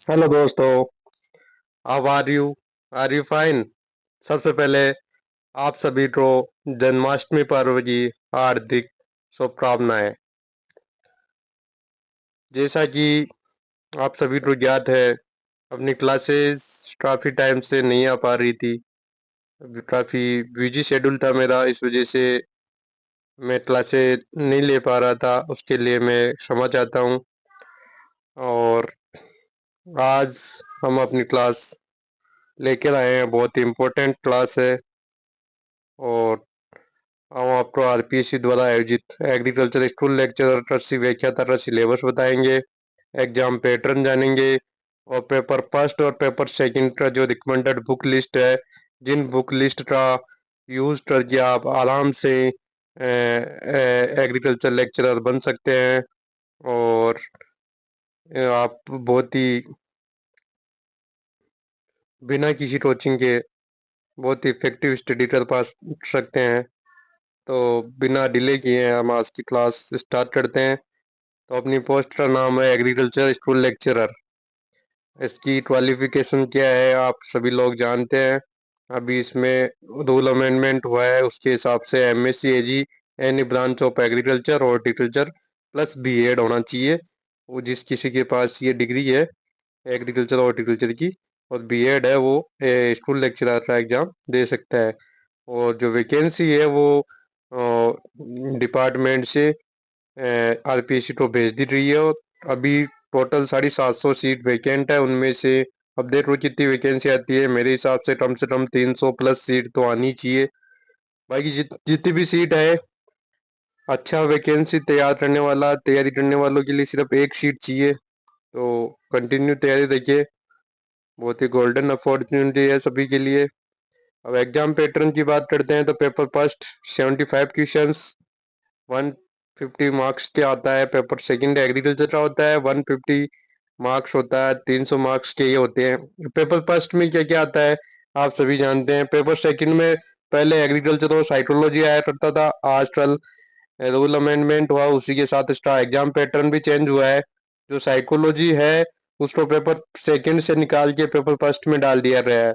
Hello दोस्तों। How are you fine. सबसे पहले आप सभी को जन्माष्टमी पर्व की हार्दिक शुभकामनाएं। जैसा कि आप सभी को ज्ञात है, अपनी क्लासेस काफ़ी टाइम से नहीं आ पा रही थी। काफ़ी बिजी शेड्यूल था मेरा, इस वजह से मैं क्लासेस नहीं ले पा रहा था। उसके लिए मैं क्षमा चाहता हूँ। और आज हम अपनी क्लास लेकर आए हैं, बहुत ही इम्पोर्टेंट क्लास है। और हम आपको आरपीएससी द्वारा आयोजित एग्रीकल्चर स्कूल लेक्चर कृषि व्याख्याता का सिलेबस बताएंगे, एग्जाम पैटर्न जानेंगे, और पेपर फर्स्ट और पेपर सेकंड का जो रिकमेंडेड बुक लिस्ट है, जिन बुक लिस्ट का यूज करके आप आराम से एग्रीकल्चर लेक्चरर बन सकते हैं। और आप बहुत ही बिना किसी कोचिंग के बहुत ही इफेक्टिव स्टडी कर पा सकते हैं। तो बिना डिले किए हम आज की क्लास स्टार्ट करते हैं। तो अपनी पोस्ट का नाम है एग्रीकल्चर स्कूल लेक्चरर। इसकी क्वालिफिकेशन क्या है आप सभी लोग जानते हैं। अभी इसमें रूल अमेंडमेंट हुआ है, उसके हिसाब से MSc Ag any branch of agriculture horticulture plus BEd होना चाहिए। वो जिस किसी के पास ये डिग्री है एग्रीकल्चर हॉर्टिकल्चर की और बीएड है, वो स्कूल लेक्चरर का एग्जाम दे सकता है। और जो वैकेंसी है वो डिपार्टमेंट से आरपीएससी को भेज दी रही है। और अभी टोटल 750 सीट वैकेंट है, उनमें से अब देखो कितनी वैकेंसी आती है। मेरे हिसाब से कम 300 प्लस सीट तो आनी चाहिए। बाकी जितनी भी सीट है, अच्छा वैकेंसी तैयारी करने वालों के लिए सिर्फ एक सीट चाहिए। तो कंटिन्यू तैयारी रखिए, बहुत ही गोल्डन अपॉर्चुनिटी है सभी के लिए। अब एग्जाम पैटर्न की बात करते हैं तो पेपर फर्स्ट 75 क्वेश्चंस 150 मार्क्स के आता है। पेपर सेकंड एग्रीकल्चर का होता है, 150 मार्क्स होता है, 300 मार्क्स के ये होते हैं। पेपर फर्स्ट में क्या क्या आता है आप सभी जानते हैं। पेपर सेकंड में पहले एग्रीकल्चर और साइकोलॉजी आया करता था, आजकल रूल अमेंडमेंट हुआ, उसी के साथ इसका एग्जाम पैटर्न भी चेंज हुआ है। जो साइकोलॉजी है उसको पेपर सेकंड से निकाल के पेपर फर्स्ट में डाल दिया गया है।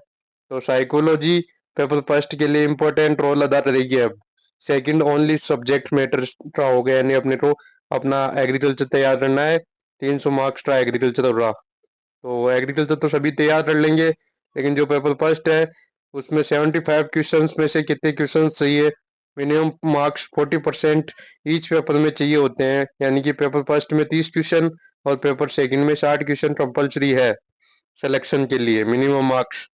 तो साइकोलॉजी पेपर फर्स्ट के लिए इम्पोर्टेंट रोल अदा करेगी। अब सेकंड ओनली सब्जेक्ट मैटर का हो गया, यानी अपने को अपना एग्रीकल्चर तैयार करना है। 300 मार्क्स का एग्रीकल्चर हो रहा, तो एग्रीकल्चर तो सभी तैयार कर लेंगे। लेकिन जो पेपर फर्स्ट है उसमें 75 क्वेश्चंस में से कितने क्वेश्चंस चाहिए, मिनिमम मार्क्स 40% ईच पेपर में चाहिए होते हैं। यानी कि पेपर फर्स्ट में 30 क्वेश्चन और पेपर सेकंड में 60 क्वेश्चन कंपलसरी है सिलेक्शन के लिए, मिनिमम मार्क्स।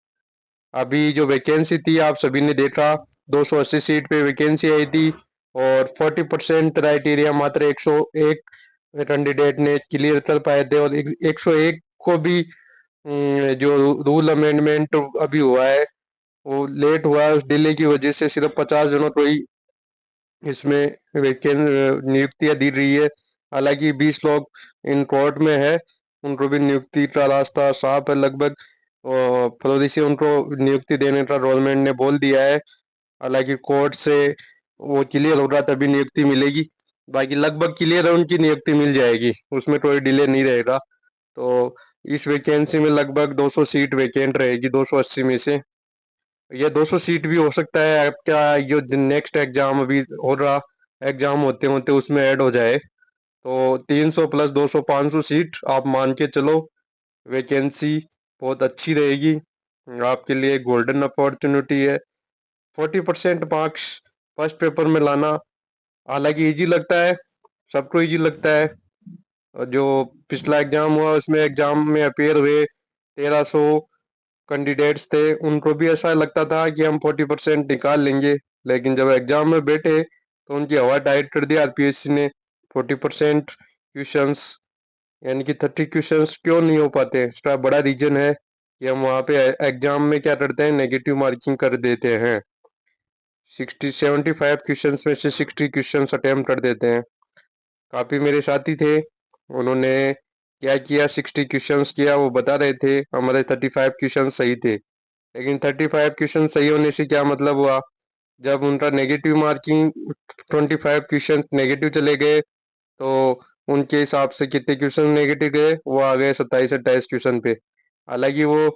अभी जो वैकेंसी थी आप सभी ने देखा, 280 सीट पे वैकेंसी आई थी। और 40% क्राइटेरिया मात्र 101 कैंडिडेट ने क्लियर कर पाए थे। और 101 को भी जो रूल अमेंडमेंट अभी हुआ है वो लेट हुआ है, उस डिले की वजह से सिर्फ 50 जनों को ही इसमें वैकें नियुक्तियां दी रही है। हालांकि 20 लोग इन कोर्ट में है, उनको भी नियुक्ति का रास्ता साफ है लगभग। फरवरी से उनको नियुक्ति देने का गवर्नमेंट ने बोल दिया है। हालांकि कोर्ट से वो क्लियर होगा तभी नियुक्ति मिलेगी। बाकी लगभग क्लियर है, उनकी नियुक्ति मिल जाएगी, उसमें कोई डिले नहीं रहेगा। तो इस वैकेंसी में लगभग 200 सीट वैकेंट रहेगी 280 में से। ये 200 सीट भी हो सकता है आपका जो नेक्स्ट एग्जाम अभी हो रहा एग्जाम होते होते उसमें ऐड हो जाए। तो 300 प्लस 200 500 सीट आप मान के चलो। वैकेंसी बहुत अच्छी रहेगी, आपके लिए गोल्डन अपॉर्चुनिटी है। 40% मार्क्स फर्स्ट पेपर में लाना हालांकि इजी लगता है, सबको इजी लगता है। और जो पिछला एग्जाम हुआ उसमें एग्जाम में अपेयर हुए 1300 कैंडिडेट्स थे, उनको भी ऐसा लगता था कि हम 40% निकाल लेंगे। लेकिन जब एग्जाम में बैठे तो उनकी हवा टाइट कर दी आरपीएससी ने। 40% क्वेश्चंस यानी कि 30 क्वेश्चंस क्यों नहीं हो पाते, इसका बड़ा रीजन है कि हम वहाँ पे एग्जाम में क्या करते हैं, नेगेटिव मार्किंग कर देते हैं। 75 क्वेश्चंस में से 60 क्वेश्चंस अटेम्प्ट कर देते हैं। काफी मेरे साथी थे, उन्होंने क्या किया, 60 क्वेश्चंस किया, वो बता रहे थे हमारे 35 क्वेश्चन सही थे। लेकिन 35 क्वेश्चन सही होने से क्या मतलब हुआ, जब उनका नेगेटिव मार्किंग 25 क्वेश्चन नेगेटिव चले गए तो उनके हिसाब से कितने क्वेश्चन नेगेटिव गए, वो आ गए 27-28 क्वेश्चन पे। हालांकि वो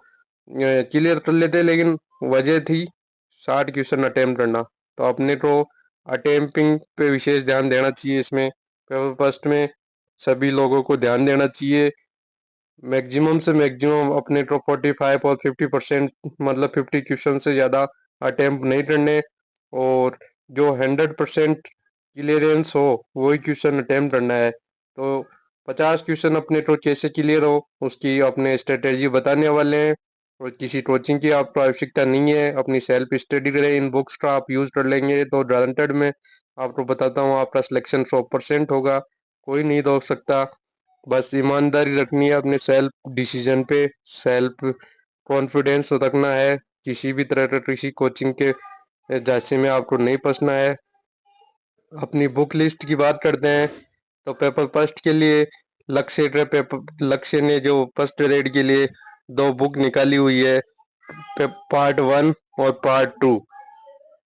क्लियर कर लेते, लेकिन वजह थी 60 क्वेश्चन अटेम्प्ट करना। तो अपने को अटेम्पिंग पे विशेष ध्यान देना चाहिए। इसमें पेपर फर्स्ट में सभी लोगों को ध्यान देना चाहिए। मैक्सिमम से मैक्सिमम अपने को 45 और 50%, मतलब 50 क्वेश्चन से ज़्यादा अटेम्प्ट नहीं करने, और जो 100% क्लियरेंस हो वही क्वेश्चन अटेम्प्ट करना है। तो 50 क्वेश्चन अपने को कैसे क्लियर हो उसकी अपने स्ट्रेटेजी बताने वाले हैं। और किसी कोचिंग की आपको आवश्यकता नहीं है, अपनी सेल्फ स्टडी करें, इन बुक्स का आप यूज़ कर लेंगे तो गारंटेड में आपको बताता हूँ आपका सिलेक्शन 100% होगा। कोई नहीं रोक सकता। बस ईमानदारी रखनी है अपने सेल्फ डिसीजन पे, सेल्फ कॉन्फिडेंस रखना है। किसी भी तरह का किसी कोचिंग के जांचे में आपको नहीं फंसना है। अपनी बुक लिस्ट की बात करते हैं तो पेपर फर्स्ट के लिए लक्ष्य ने जो फर्स्ट ग्रेड के लिए दो बुक निकाली हुई है, पार्ट 1 और पार्ट 2।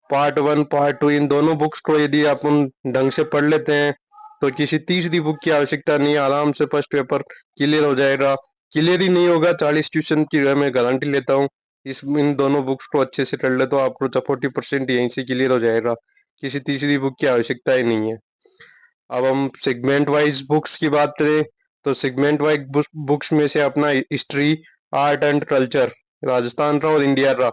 पार्ट 1 पार्ट 2 इन दोनों बुक्स को यदि अपन ढंग से पढ़ लेते हैं तो किसी तीसरी बुक की आवश्यकता नहीं है, आराम से फर्स्ट पेपर क्लियर हो जाएगा। क्लियर ही नहीं होगा 40 क्वेश्चन की मैं गारंटी लेता हूँ। इन दोनों बुक्स को अच्छे से कर ले तो आपको 40% यहीं से क्लियर हो जाएगा। किसी तीसरी बुक की आवश्यकता ही नहीं है। अब हम सेगमेंट वाइज बुक्स की बात करें तो सेगमेंट वाइज बुक्स में से अपना history, art and culture, Rajasthan का और इंडिया का,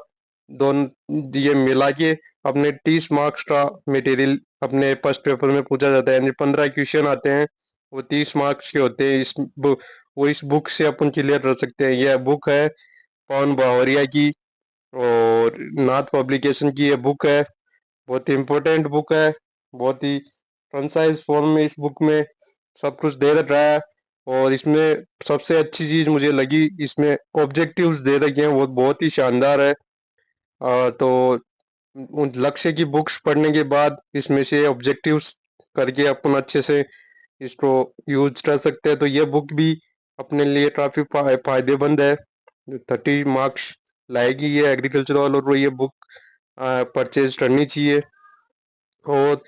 दोनों ये मिला के अपने 30 मार्क्स का मटेरियल अपने फर्स्ट पेपर में पूछा जाता है। यानी 15 क्वेश्चन आते हैं, वो 30 मार्क्स के होते हैं। वो इस बुक से अपन क्लियर कर सकते हैं। यह बुक है पवन बावरिया की, और नाथ पब्लिकेशन की ये बुक है। बहुत ही इम्पोर्टेंट बुक है। बहुत ही कंसाइज फॉर्म में इस बुक में सब कुछ दे रखा है। और इसमें सबसे अच्छी चीज मुझे लगी, इसमें ऑब्जेक्टिव्स दे रखे हैं, वो बहुत ही शानदार है। तो उन लक्ष्य की बुक्स पढ़ने के बाद इसमें से ऑब्जेक्टिव्स करके अपन अच्छे से इसको यूज कर सकते हैं। तो ये बुक भी अपने लिए काफी फायदेमंद है। 30 मार्क्स लाएगी ये एग्रीकल्चर वालों को, ये बुक परचेज करनी चाहिए। और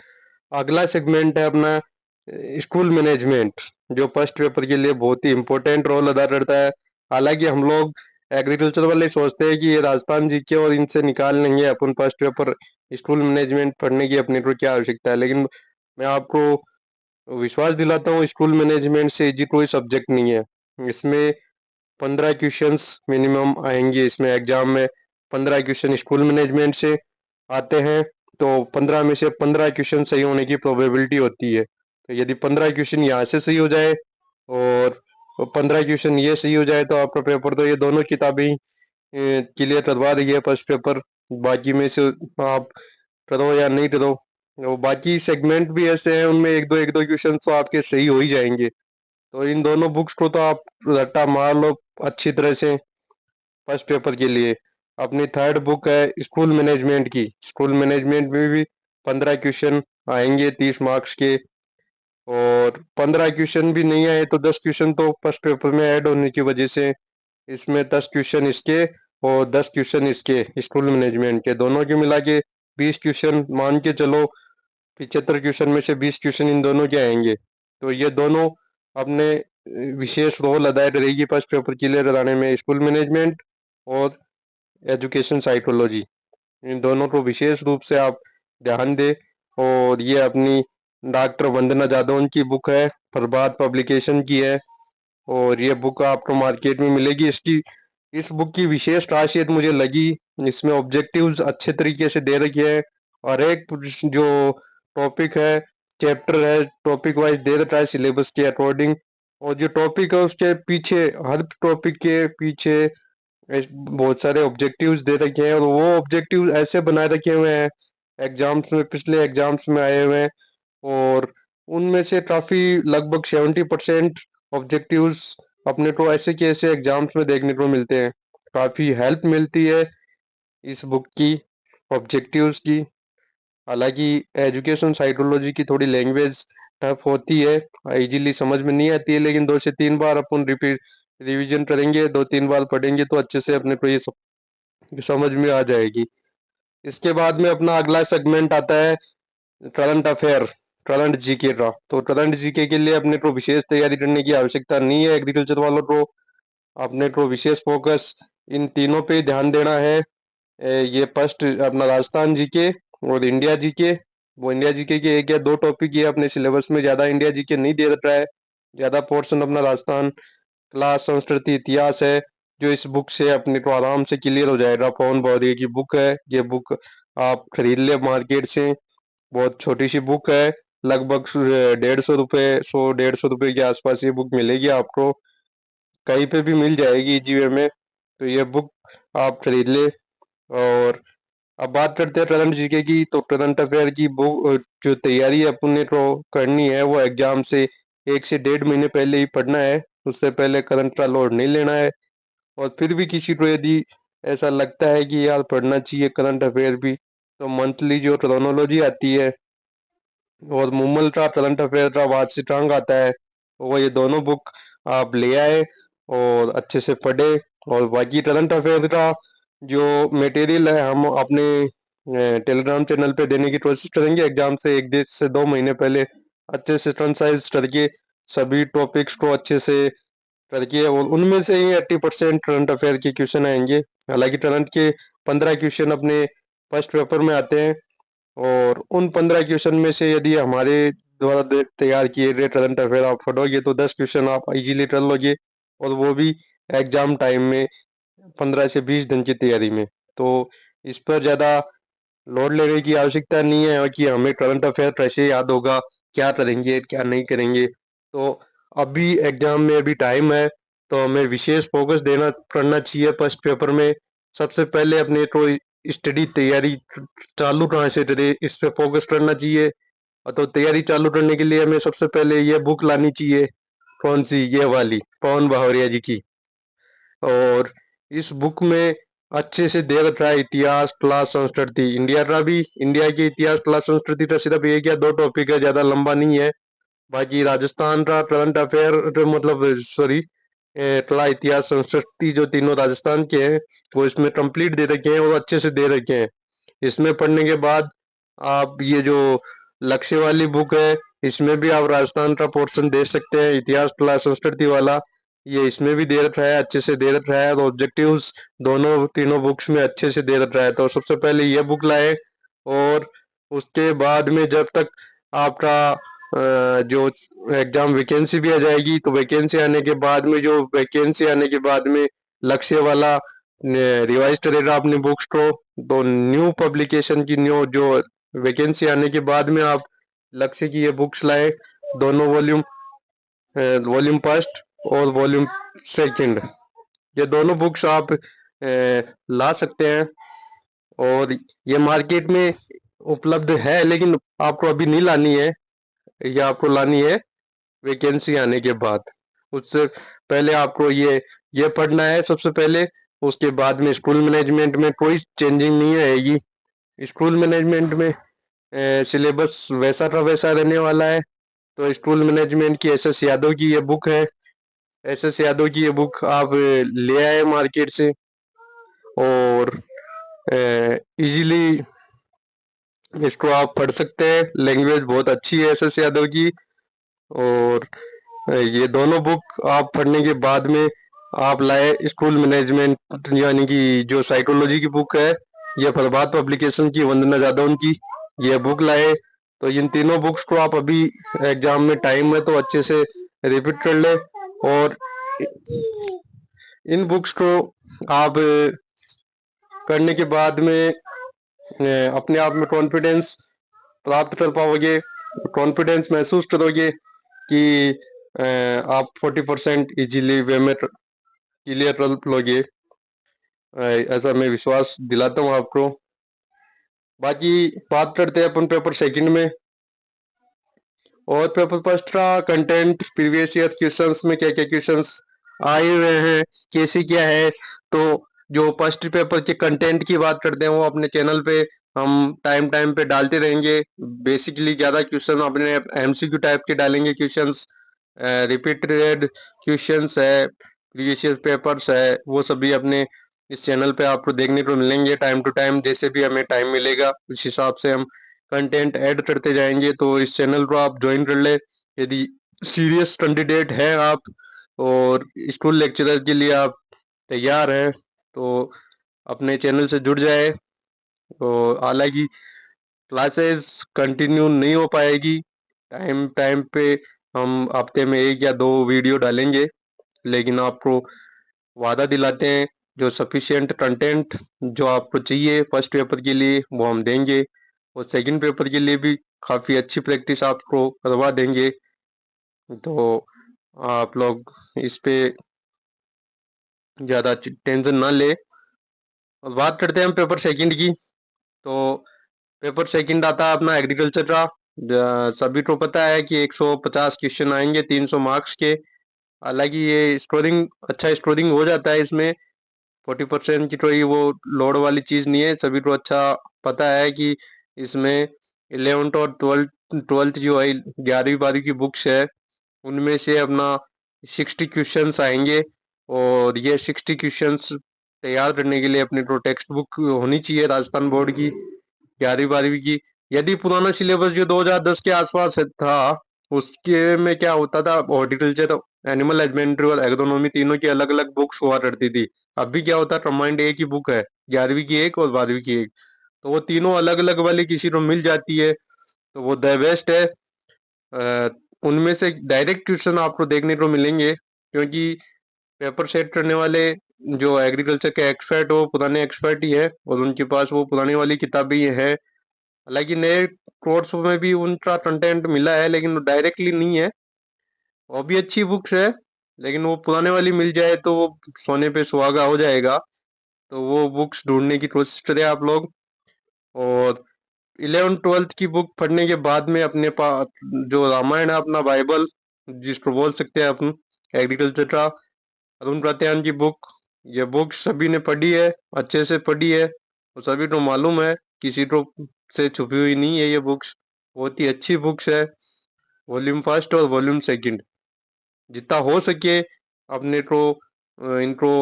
अगला सेगमेंट है अपना स्कूल मैनेजमेंट, जो फर्स्ट पेपर के लिए बहुत ही इम्पोर्टेंट रोल अदा करता है। हालांकि हम लोग एग्रीकल्चर वाले सोचते हैं कि ये राजस्थान जीके और इनसे निकाल लेंगे अपन फर्स्ट पेपर, स्कूल मैनेजमेंट पढ़ने की अपने को क्या आवश्यकता है। लेकिन मैं आपको विश्वास दिलाता हूँ स्कूल मैनेजमेंट से इजी कोई सब्जेक्ट नहीं है। इसमें 15 क्वेश्चंस मिनिमम आएंगे इसमें एग्जाम में। 15 क्वेश्चन स्कूल मैनेजमेंट से आते हैं, तो 15 में से 15 क्वेश्चन सही होने की प्रोबेबिलिटी होती है। तो यदि 15 क्वेश्चन यहाँ से सही हो जाए और 15 क्वेश्चन ये सही हो जाए तो आपका पेपर, तो ये दोनों किताबें क्लियर करवा देगी फर्स्ट पेपर। बाकी में से आप करो या नहीं करो, वो बाकी सेगमेंट भी ऐसे हैं उनमें एक दो क्वेश्चन तो आपके सही हो ही जाएंगे। तो इन दोनों बुक्स को तो आप रट्टा मार लो अच्छी तरह से फर्स्ट पेपर के लिए। अपनी थर्ड बुक है स्कूल मैनेजमेंट की। स्कूल मैनेजमेंट में भी 15 क्वेश्चन आएंगे 30 मार्क्स के। और 15 क्वेश्चन भी नहीं आए तो 10 क्वेश्चन तो फर्स्ट पेपर में ऐड होने की वजह से इसमें 10 क्वेश्चन इसके और 10 क्वेश्चन इसके स्कूल मैनेजमेंट के, दोनों के मिला के 20 क्वेश्चन मान के चलो। 75 क्वेश्चन में से 20 क्वेश्चन इन दोनों के आएंगे। तो ये दोनों अपने विशेष रोल अदा करेगी फर्स्ट पेपर क्लियर कराने में, स्कूल मैनेजमेंट और एजुकेशन साइकोलॉजी। इन दोनों को विशेष रूप से आप ध्यान दें। और ये अपनी डॉक्टर वंदना जादौन की बुक है, प्रभात पब्लिकेशन की है, और ये बुक आपको मार्केट में मिलेगी। इस बुक की विशेष खासियत मुझे लगी, इसमें ऑब्जेक्टिव्स अच्छे तरीके से दे रखे हैं, और एक जो टॉपिक है, चैप्टर है, टॉपिक वाइज दे रखा है सिलेबस के अकॉर्डिंग। और जो टॉपिक है उसके पीछे, हर टॉपिक के पीछे बहुत सारे ऑब्जेक्टिव्स दे रखे हैं, और वो ऑब्जेक्टिव्स ऐसे बनाए रखे हुए हैं एग्जाम्स में, पिछले एग्जाम्स में आए हुए हैं। और उनमें से काफी लगभग 70% ऑब्जेक्टिव्स अपने को ऐसे के ऐसे एग्जाम्स में देखने को मिलते हैं। काफी हेल्प मिलती है इस बुक की ऑब्जेक्टिव्स की। हालांकि एजुकेशन साइकोलॉजी की थोड़ी लैंग्वेज टफ होती है, इजीली समझ में नहीं आती है, लेकिन 2 से 3 बार अपन रिपीट रिवीजन करेंगे, 2-3 बार पढ़ेंगे तो अच्छे से अपने को ये समझ में आ जाएगी। इसके बाद में अपना अगला सेगमेंट आता है करंट अफेयर। करंट जीके का। तो करंट जीके के लिए अपने को विशेष तैयारी करने की आवश्यकता नहीं है। एग्रीकल्चर वालों को अपने को विशेष फोकस इन तीनों पे ध्यान देना है। ये फर्स्ट अपना राजस्थान जीके और इंडिया जीके। वो इंडिया जीके के एक या दो टॉपिक ये अपने सिलेबस में, ज्यादा इंडिया जीके नहीं दे रहा है। ज्यादा पोर्शन अपना राजस्थान, क्लास, संस्कृति, इतिहास है, जो इस बुक से अपने को आराम से क्लियर हो जाएगा। पवन बौरी की बुक है ये। बुक आप खरीद ले मार्केट से। बहुत छोटी सी बुक है, लगभग 150 रुपये, 100-150 रुपये के आसपास ये बुक मिलेगी आपको। कहीं पे भी मिल जाएगी इजी में। तो ये बुक आप खरीद ले। और अब बात करते हैं करंट जीके की। तो करंट अफेयर की बुक जो तैयारी अपने को करनी है वो एग्जाम से 1 से 1.5 महीने पहले ही पढ़ना है। उससे पहले करंट का लोड नहीं लेना है। और फिर भी किसी को यदि ऐसा लगता है कि यार पढ़ना चाहिए करंट अफेयर भी, तो मंथली जो क्रोनोलॉजी आती है और मुमल का करंट अफेयर का वार्षिकांक आता है, वो ये दोनों बुक आप ले आए और अच्छे से पढ़े। और बाकी करंट अफेयर का जो मटेरियल है हम अपने टेलीग्राम चैनल पे देने की कोशिश करेंगे। एग्जाम से 1 से 2 महीने पहले अच्छे से कंसाइज करके सभी टॉपिक्स को अच्छे से करके, और उनमें से ही 80% करंट अफेयर के क्वेश्चन आएंगे। हालांकि करंट के 15 क्वेश्चन अपने फर्स्ट पेपर में आते हैं, और उन 15 क्वेश्चन में से यदि हमारे द्वारा तैयार किए गए करंट अफेयर आप पढ़ोगे तो 10 क्वेश्चन आप इजीली कर लोगे, और वो भी एग्जाम टाइम में 15 से 20 दिन की तैयारी में। तो इस पर ज़्यादा लोड लेने की आवश्यकता नहीं है कि हमें करंट अफेयर कैसे याद होगा, क्या करेंगे क्या नहीं करेंगे। तो अभी एग्जाम में अभी टाइम है, तो हमें विशेष फोकस देना करना चाहिए फर्स्ट पेपर में। सबसे पहले अपने को स्टडी तैयारी चालू कहाँ से करें, इस पे फोकस करना चाहिए। तो तैयारी चालू करने के लिए हमें सबसे पहले ये बुक लानी चाहिए। कौन सी? ये वाली, पवन बहौरिया जी की। और इस बुक में अच्छे से दे रखा है इतिहास, क्लास, संस्कृति। इंडिया का भी, इंडिया के इतिहास, क्लास, संस्कृति का सिर्फ एक या दो टॉपिक है, ज्यादा लंबा नहीं है। बाकी राजस्थान का करंट अफेयर, मतलब सॉरी, कला, इतिहास, संस्कृति जो तीनों राजस्थान के हैं वो इसमें कंप्लीट दे रखे हैं और अच्छे से दे रखे हैं। इसमें पढ़ने के बाद आप ये जो लक्ष्य वाली बुक है इसमें भी आप राजस्थान का पोर्शन दे सकते हैं। इतिहास, कला, संस्कृति वाला ये इसमें भी दे रखा है, अच्छे से दे रखा है। और ऑब्जेक्टिव्स दोनों तीनों बुक्स में अच्छे से दे रखा है। तो सबसे पहले ये बुक लाए, और उसके बाद में जब तक आपका जो एग्जाम वैकेंसी भी आ जाएगी, तो वैकेंसी आने के बाद में, जो वैकेंसी आने के बाद में लक्ष्य वाला रिवाइज करेगा अपनी बुक्स को। तो न्यू पब्लिकेशन की, न्यू जो वैकेंसी आने के बाद में आप लक्ष्य की ये बुक्स लाए, दोनों वॉल्यूम, वॉल्यूम फर्स्ट और वॉल्यूम सेकंड, ये दोनों बुक्स आप ला सकते हैं। और ये मार्केट में उपलब्ध है, लेकिन आपको अभी नहीं लानी है, ये आपको लानी है वैकेंसी आने के बाद। उससे पहले आपको ये पढ़ना है सबसे पहले। उसके बाद में स्कूल मैनेजमेंट में कोई चेंजिंग नहीं आएगी। स्कूल मैनेजमेंट में सिलेबस वैसा का वैसा रहने वाला है। तो स्कूल मैनेजमेंट की एस एस यादव की ये बुक है। एस एस यादव की ये बुक आप ले आए मार्केट से, और इजीली इसको आप पढ़ सकते हैं। लैंग्वेज बहुत अच्छी है एस एस यादव की। और ये दोनों बुक आप पढ़ने के बाद में आप लाए स्कूल मैनेजमेंट, यानी कि जो साइकोलॉजी की बुक है, ये प्रभात पब्लिकेशन की, वंदना जादव की ये बुक लाए। तो इन तीनों बुक्स को आप अभी, एग्जाम में टाइम है तो अच्छे से रिपीट कर ले। और इन बुक्स को आप करने के बाद में अपने आप में कॉन्फिडेंस प्राप्त कर पाओगे, कॉन्फिडेंस महसूस करोगे कि आप 40% इजीली वे में क्लियर कर लोगे। ऐसा मैं विश्वास दिलाता हूँ आपको। बाकी बात करते हैं अपन पेपर सेकंड में। और पेपर फर्स्ट का कंटेंट, प्रीवियस ईयर क्वेश्चंस में क्या क्या क्वेश्चंस आए हुए हैं, कैसी क्या है। तो जो फर्स्ट पेपर के कंटेंट की बात करते हैं वो अपने चैनल पे हम टाइम टाइम पे डालते रहेंगे। बेसिकली ज्यादा क्वेश्चन अपने एमसीक्यू टाइप के डालेंगे क्वेश्चंस, रिपीटेड क्वेश्चंस है, प्रीवियस ईयर पेपर्स है, वो सभी अपने इस चैनल पे आपको देखने को मिलेंगे टाइम टू टाइम। जैसे भी हमें टाइम मिलेगा उस हिसाब से हम कंटेंट ऐड करते जाएंगे। तो इस चैनल को आप ज्वाइन कर ले यदि सीरियस कैंडिडेट हैं आप और स्कूल लेक्चरर के लिए आप तैयार हैं तो अपने चैनल से जुड़ जाए। और हालांकि क्लासेस कंटिन्यू नहीं हो पाएगी, टाइम टाइम पे हम हफ्ते में 1 या 2 वीडियो डालेंगे, लेकिन आपको वादा दिलाते हैं जो सफिशिएंट कंटेंट जो आपको चाहिए फर्स्ट पेपर के लिए वो हम देंगे और सेकंड पेपर के लिए भी काफ़ी अच्छी प्रैक्टिस आपको करवा देंगे। तो आप लोग इस पे ज़्यादा टेंशन ना ले। और बात करते हैं हम पेपर सेकंड की। तो पेपर सेकंड आता है अपना एग्रीकल्चर का। सभी को पता है कि 150 क्वेश्चन आएंगे 300 मार्क्स के। हालांकि ये स्कोरिंग अच्छा स्कोरिंग हो जाता है इसमें, 40% की कोई वो लोड वाली चीज़ नहीं है। सभी को अच्छा पता है कि इसमें 11th और ट्वेल्थ जो है 11वीं 12वीं की बुक्स है उनमें से अपना 60 क्वेश्चंस आएंगे। और ये 60 क्वेश्चंस तैयार करने के लिए अपने को टेक्स्ट बुक होनी चाहिए राजस्थान बोर्ड की 11वीं 12वीं की। यदि पुराना सिलेबस जो 2010 के आसपास था उसके में क्या होता था, हॉर्टिकल्चर, एनिमल हस्बेंड्री और एग्रोनॉमी तीनों की अलग अलग बुक्स हुआ करती थी। अभी क्या होता है, कंबाइंड एक ही बुक है, 11वीं की एक और 12वीं की एक। तो वो तीनों अलग अलग वाली किसी को मिल जाती है तो वो द बेस्ट है। अ, उनमें से डायरेक्ट क्वेश्चन आपको देखने को मिलेंगे क्योंकि पेपर सेट करने वाले जो एग्रीकल्चर के एक्सपर्ट हो पुराने एक्सपर्ट ही है और उनके पास वो पुरानी वाली किताबें ही है। हालांकि नए कोर्स में भी उनका कंटेंट मिला है लेकिन वो डायरेक्टली नहीं है, वो भी अच्छी बुक्स है। लेकिन वो पुराने वाली मिल जाए तो वो सोने पे सुहागा हो जाएगा। तो वो बुक्स ढूंढने की कोशिश करें आप लोग। और 11th 12th की बुक पढ़ने के बाद में अपने पास जो रामायण है अपना बाइबल जिसको बोल सकते हैं अपन एग्रीकल्चर का, अरुण प्रत्यान की बुक, ये बुक सभी ने पढ़ी है, अच्छे से पढ़ी है और सभी को मालूम है, किसी को से छुपी हुई नहीं है। ये बुक्स बहुत ही अच्छी बुक्स है, वॉल्यूम फर्स्ट और वॉल्यूम सेकंड। जितना हो सके अपने को इनको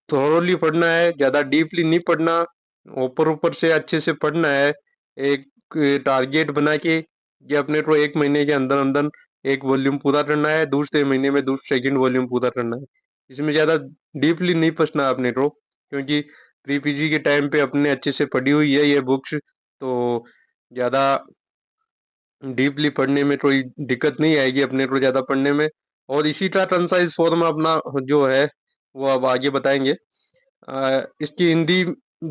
थोरोली पढ़ना है, ज़्यादा डीपली नहीं पढ़ना, ऊपर ऊपर से अच्छे से पढ़ना है। एक टारगेट बना के कि अपने को 1 महीने के अंदर अंदर एक वॉल्यूम पूरा करना है, दूसरे महीने में दूसरा सेकंड वॉल्यूम पूरा करना है। इसमें ज़्यादा डीपली नहीं पढ़ना अपने को क्योंकि प्री पीजी के टाइम पे अपने अच्छे से पढ़ी हुई है ये बुक्स। तो ज़्यादा डीपली पढ़ने में कोई दिक्कत नहीं आएगी अपने को ज़्यादा पढ़ने में। और इसी का कंसाइज फॉर्म अपना जो है वो अब आगे बताएंगे। इसकी हिंदी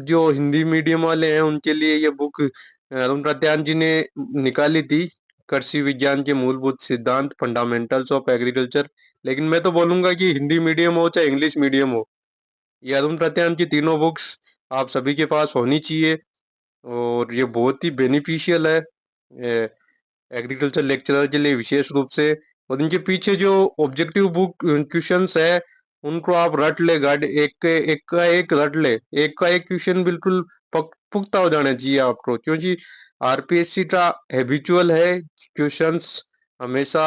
जो हिंदी मीडियम वाले हैं उनके लिए ये बुक अरुण रत्यान जी ने निकाली थी, कृषि विज्ञान के मूलभूत सिद्धांत, फंडामेंटल्स ऑफ एग्रीकल्चर। लेकिन मैं तो बोलूंगा कि हिंदी मीडियम हो चाहे इंग्लिश मीडियम हो, ये अरुण रत्यान की तीनों बुक्स आप सभी के पास होनी चाहिए। और ये बहुत ही बेनिफिशियल है एग्रीकल्चर लेक्चरर के लिए विशेष रूप से। और इनके पीछे जो ऑब्जेक्टिव बुक क्वेश्चंस है उनको आप रट ले, गार्ड एक का एक रट ले, एक का एक क्वेश्चन बिल्कुल पुख्ता हो जाना चाहिए आपको क्योंकि आरपीएससी का हैबिचुअल है क्वेश्चंस हमेशा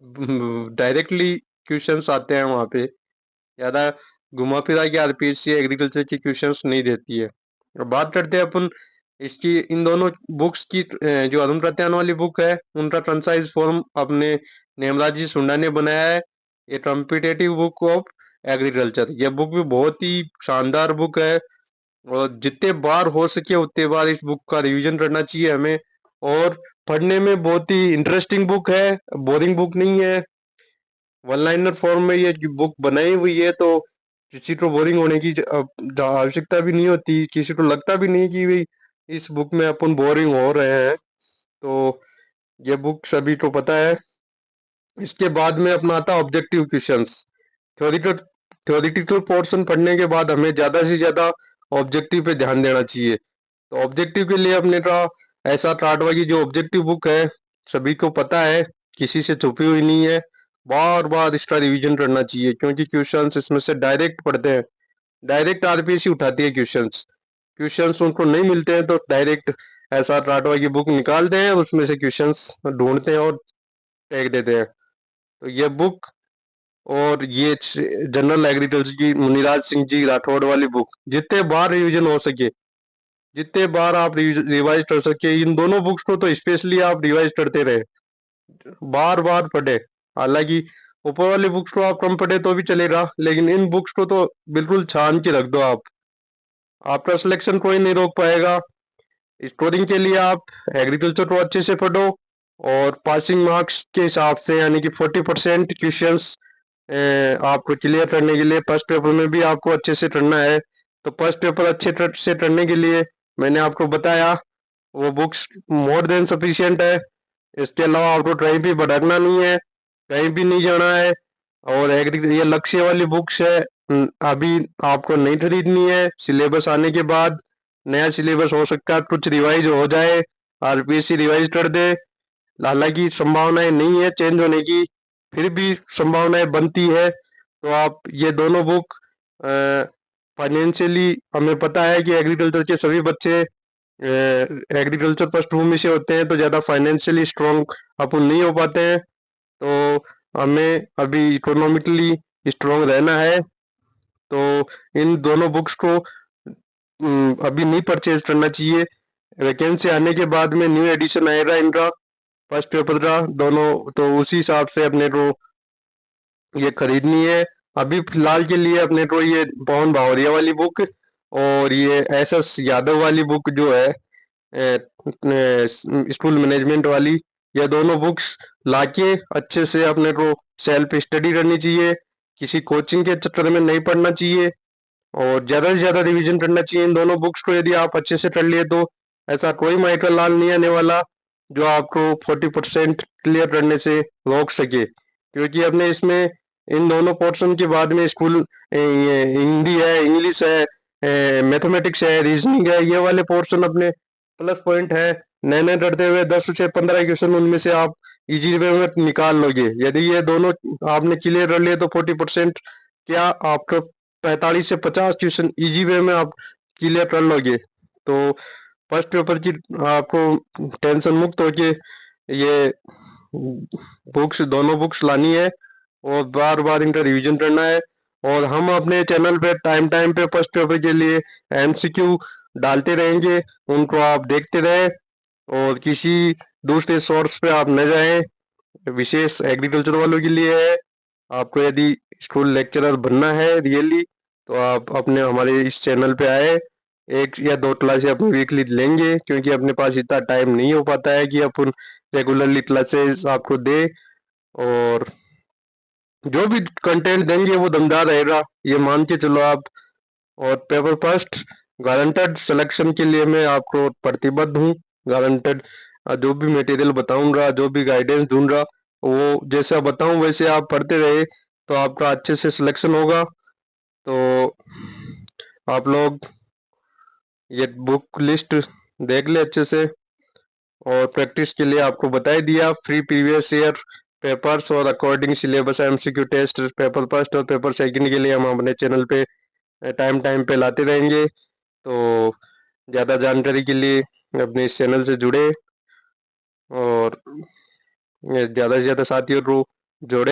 डायरेक्टली क्वेश्चंस आते हैं वहां पे, ज्यादा घुमा फिरा के आरपीएससी एग्रीकल्चर की क्वेश्चंस नहीं देती है। और बात करते हैं अपन इसकी इन दोनों बुक्स की, जो अरुण प्रत्यान वाली बुक है उनका कंसाइज फॉर्म अपने नेमराज जी सुंडा ने बनाया है, ये कॉम्पिटेटिव बुक ऑफ एग्रीकल्चर। ये बुक भी बहुत ही शानदार बुक है और जितने बार हो सके उतने बार इस बुक का रिवीजन करना चाहिए हमें। और पढ़ने में बहुत ही इंटरेस्टिंग बुक है, बोरिंग बुक नहीं है। वन लाइनर फॉर्म में ये बुक बनाई हुई है तो किसी को बोरिंग होने की आवश्यकता भी नहीं होती, किसी को लगता भी नहीं कि भाई इस बुक में अपन बोरिंग हो रहे हैं। तो ये बुक सभी को पता है। इसके बाद में अपना आता objective questions. Theoretical theoretical portion पढ़ने के बाद हमें ज्यादा से ज्यादा ऑब्जेक्टिव पे ध्यान देना चाहिए। तो ऑब्जेक्टिव के लिए अपने का ऐसा टाटवा की जो ऑब्जेक्टिव बुक है सभी को पता है, किसी से छुपी हुई नहीं है। बार बार इसका रिवीजन करना चाहिए क्योंकि क्वेश्चंस इसमें से डायरेक्ट पढ़ते हैं, डायरेक्ट आरपीएससी उठाती है क्वेश्चंस। क्वेश्चंस उनको नहीं मिलते हैं तो डायरेक्ट ऐसा टाटवा की बुक निकालते हैं, उसमें से क्वेश्चंस ढूंढते हैं और टैग देते हैं। तो ये बुक और ये जनरल एग्रीकल्चर की मुनिराज सिंह जी राठौड़ वाली बुक जितने बार रिवीजन हो सके जितने बार आप रिवाइज कर सके, इन दोनों बुक्स को तो स्पेशली आप रिवाइज करते रहे, बार बार पढ़े। हालांकि ऊपर वाली बुक्स को आप कम पढ़े तो भी चलेगा, लेकिन इन बुक्स को तो बिल्कुल छान के रख दो आप। आपका सिलेक्शन कोई नहीं रोक पाएगा। स्कोरिंग के लिए आप एग्रीकल्चर को अच्छे से पढ़ो, और पासिंग मार्क्स के हिसाब से यानी कि 40% क्वेश्चंस आपको क्लियर करने के लिए फर्स्ट पेपर में भी आपको अच्छे से करना है। तो फर्स्ट पेपर अच्छे से करने के लिए मैंने आपको बताया, वो बुक्स मोर देन सफिशिएंट है। इसके अलावा आपको कहीं भी भटकना नहीं है, कहीं भी नहीं जाना है। और एग्री ये लक्ष्य वाली बुक्स है, अभी आपको नहीं खरीदनी है। सिलेबस आने के बाद नया सिलेबस हो सकता है कुछ रिवाइज हो जाए, आरपीएससी रिवाइज कर दे। हालांकि संभावनाएं नहीं है चेंज होने की, फिर भी संभावनाएं बनती है। तो आप ये दोनों बुक, फाइनेंशियली हमें पता है कि एग्रीकल्चर के सभी बच्चे एग्रीकल्चर पृष्ठभूमि से होते हैं, तो ज़्यादा फाइनेंशियली स्ट्रांग अपन नहीं हो पाते हैं। तो हमें अभी इकोनॉमिकली स्ट्रांग रहना है। तो इन दोनों बुक्स को अभी नहीं परचेज करना चाहिए। वैकेंसी आने के बाद में न्यू एडिशन आएगा इनका, फर्स्ट पेपर का दोनों, तो उसी हिसाब से अपने को ये खरीदनी है। अभी फिलहाल के लिए अपने को ये पवन भावरिया वाली बुक और ये एस एस यादव वाली बुक जो है, स्कूल मैनेजमेंट वाली, ये दोनों बुक्स लाके अच्छे से अपने को सेल्फ स्टडी करनी चाहिए। किसी कोचिंग के चक्कर में नहीं पढ़ना चाहिए, और ज्यादा से ज्यादा रिवीजन करना चाहिए इन दोनों बुक्स को। यदि आप अच्छे से कर लिए तो ऐसा कोई माइकल लाल नहीं आने वाला जो आपको 40% क्लियर करने से रोक सके, क्योंकि अपने इसमें इन दोनों पोर्शन के बाद में स्कूल, ये हिंदी है, इंग्लिश है, मैथमेटिक्स है, रीजनिंग है, ये वाले पोर्शन अपने प्लस पॉइंट है। नए नए करते हुए 10 से 15 क्वेश्चन उनमें से आप इजी वे में निकाल लोगे। यदि ये दोनों आपने क्लियर कर लिए तो 40% क्या आपको 45 से 50 क्वेश्चन इजी वे में आप क्लियर कर लोगे। तो फर्स्ट पेपर की आपको टेंशन मुक्त होके ये बुक्स, दोनों बुक्स लानी है, और बार बार इनका रिवीजन करना है। और हम अपने चैनल पे टाइम टाइम पे फर्स्ट पेपर के लिए एमसीक्यू डालते रहेंगे, उनको आप देखते रहे, और किसी दूसरे सोर्स पे आप न जाएं। विशेष एग्रीकल्चर वालों के लिए है। आपको यदि स्कूल लेक्चरर बनना है रियली, तो आप अपने हमारे इस चैनल पे आए, एक या दो क्लासेस अपनी वीकली लेंगे, क्योंकि अपने पास इतना टाइम नहीं हो पाता है कि अपन रेगुलरली क्लासेस आपको दे। और जो भी कंटेंट देंगे वो दमदार रहेगा, ये मान के चलो आप। और पेपर फर्स्ट गारंटेड सिलेक्शन के लिए मैं आपको प्रतिबद्ध हूँ। गारंटेड जो भी मटेरियल बताऊंगा, जो भी गाइडेंस दूंगा, वो जैसा बताऊं वैसे आप पढ़ते रहे तो आपका अच्छे से सिलेक्शन होगा। तो आप लोग ये बुक लिस्ट देख ले अच्छे से, और प्रैक्टिस के लिए आपको बता ही दिया, फ्री प्रीवियस ईयर पेपर्स और according syllabus MCQ test paper first और पेपर सेकंड के लिए हम अपने चैनल पे टाइम टाइम पे लाते रहेंगे। तो ज़्यादा जानकारी के लिए अपने इस चैनल से जुड़े, और ज़्यादा से ज़्यादा साथियों को जोड़े।